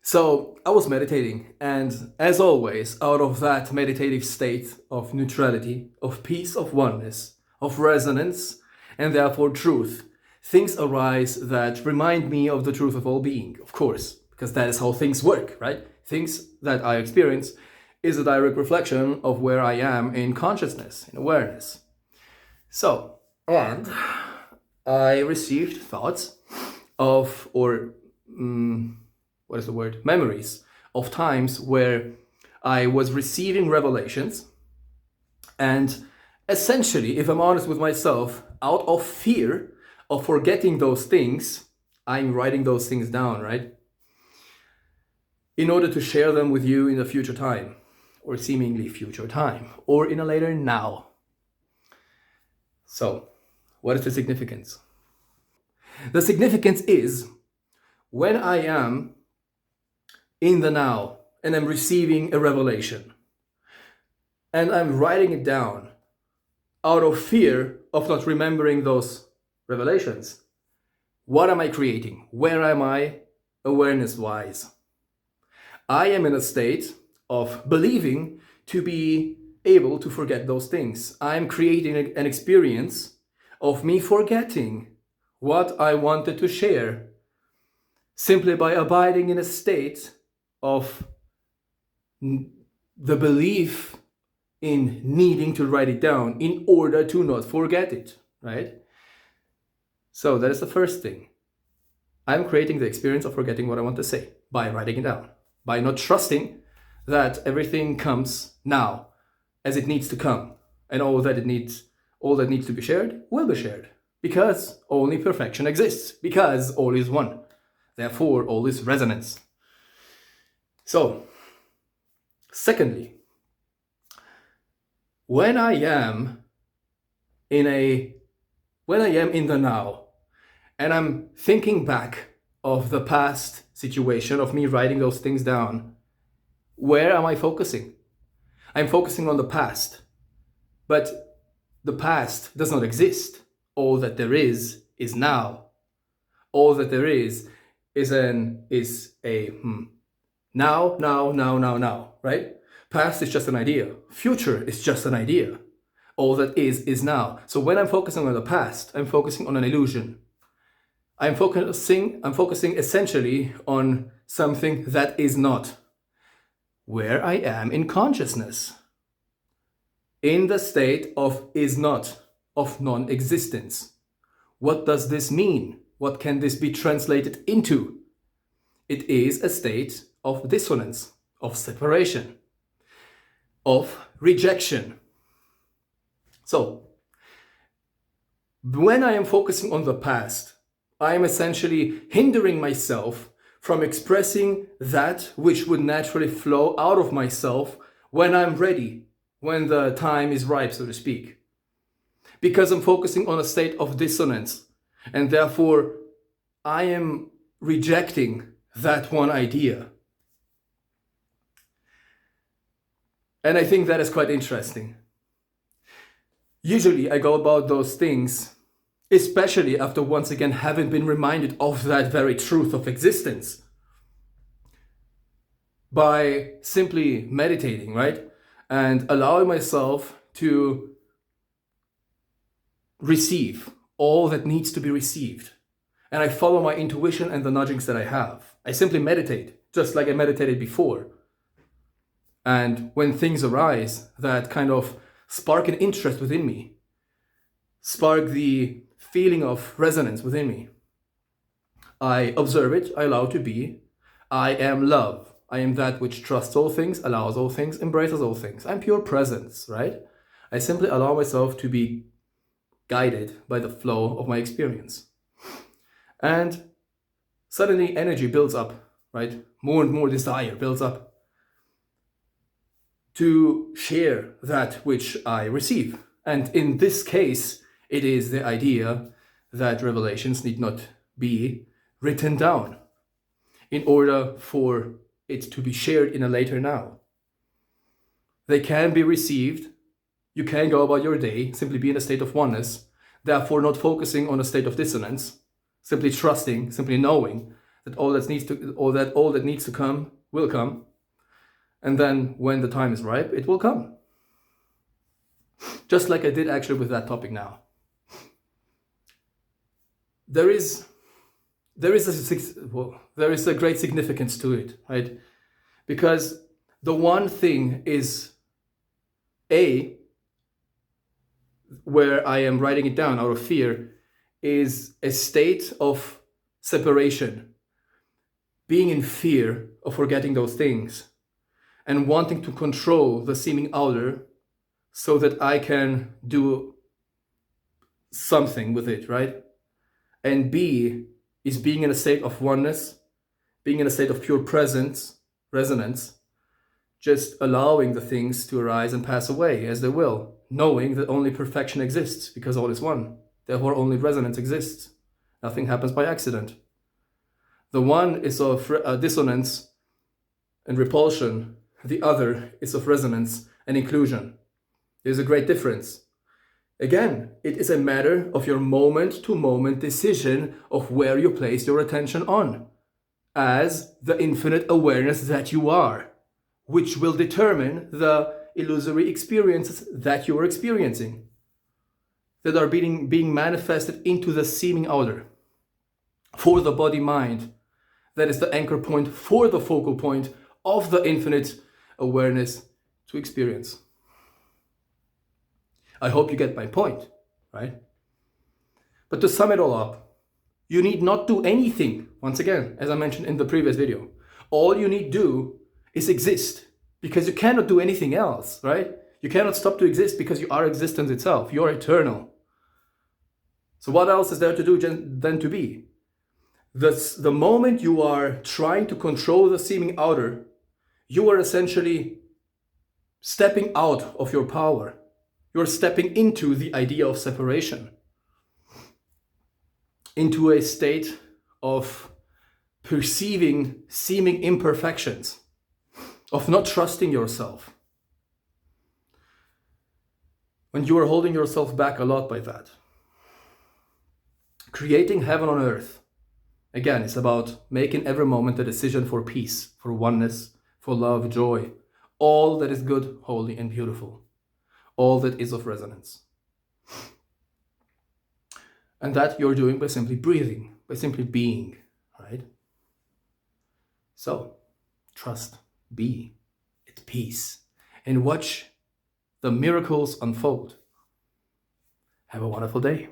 So I was meditating, and as always, out of that meditative state of neutrality, of peace, of oneness, of resonance, and therefore truth, things arise that remind me of the truth of all being, of course, because that is how things work, right? Things that I experience is a direct reflection of where I am in consciousness, in awareness. So, and I received thoughts of, or what is the word? Memories of times where I was receiving revelations, and essentially, if I'm honest with myself, out of fear of forgetting those things, I'm writing those things down, right? In order to share them with you in a future time, or seemingly future time, or in a later now. So, what is the significance? The significance is when I am in the now and I'm receiving a revelation and I'm writing it down out of fear of not remembering those revelations. What am I creating? Where am I awareness-wise? I am in a state of believing to be able to forget those things. I'm creating an experience of me forgetting what I wanted to share simply by abiding in a state of the belief in needing to write it down in order to not forget it, right? So that is the first thing. I'm creating the experience of forgetting what I want to say by writing it down, by not trusting that everything comes now as it needs to come, and all that needs to be shared will be shared, because only perfection exists, because all is one. Therefore, all is resonance. So, secondly, when I am in the now, and I'm thinking back of the past situation of me writing those things down, where am I focusing? I'm focusing on the past, but the past does not exist. All that there is now. All that there is a now, right? Past is just an idea. Future is just an idea. All that is now. So when I'm focusing on the past, I'm focusing on an illusion. I'm focusing essentially on something that is not. Where I am in consciousness. In the state of is not, of non-existence. What does this mean? What can this be translated into? It is a state of dissonance, of separation, of rejection. So, when I am focusing on the past, I am essentially hindering myself from expressing that which would naturally flow out of myself when I'm ready, when the time is ripe, so to speak. Because I'm focusing on a state of dissonance, and therefore I am rejecting that one idea. And I think that is quite interesting. Usually I go about those things, especially after once again having been reminded of that very truth of existence, by simply meditating, right? And allowing myself to receive all that needs to be received. And I follow my intuition and the nudgings that I have. I simply meditate, just like I meditated before. And when things arise that kind of spark an interest within me, spark the feeling of resonance within me, I observe it, I allow it to be. I am love. I am that which trusts all things, allows all things, embraces all things. I'm pure presence, right? I simply allow myself to be guided by the flow of my experience. And suddenly energy builds up, right? More and more desire builds up to share that which I receive. And in this case, it is the idea that revelations need not be written down in order for it to be shared in a later now. They can be received. You can go about your day, simply be in a state of oneness, therefore not focusing on a state of dissonance, simply trusting, simply knowing that all that needs to come will come. And then when the time is ripe, it will come. Just like I did actually with that topic now. There is a great significance to it, right? Because the one thing is where I am writing it down out of fear, is a state of separation, being in fear of forgetting those things and wanting to control the seeming outer so that I can do something with it, right? And B is being in a state of oneness, being in a state of pure presence, resonance, just allowing the things to arise and pass away as they will, knowing that only perfection exists because all is one. Therefore, only resonance exists. Nothing happens by accident. The one is of dissonance and repulsion. The other is of resonance and inclusion. There's a great difference. Again, it is a matter of your moment-to-moment decision of where you place your attention on, as the infinite awareness that you are, which will determine the illusory experiences that you are experiencing, that are being manifested into the seeming outer. For the body-mind, that is the anchor point for the focal point of the infinite awareness to experience. I hope you get my point, right? But to sum it all up, you need not do anything. Once again, as I mentioned in the previous video, all you need do is exist, because you cannot do anything else, right? You cannot stop to exist because you are existence itself. You are eternal. So what else is there to do than to be? The moment you are trying to control the seeming outer, you are essentially stepping out of your power. You're stepping into the idea of separation, into a state of perceiving seeming imperfections, of not trusting yourself. When you are holding yourself back a lot by that. Creating heaven on earth, again, it's about making every moment a decision for peace, for oneness, for love, joy, all that is good, holy, and beautiful. All that is of resonance. And that you're doing by simply breathing, by simply being, right? So, trust, be at peace, and watch the miracles unfold. Have a wonderful day.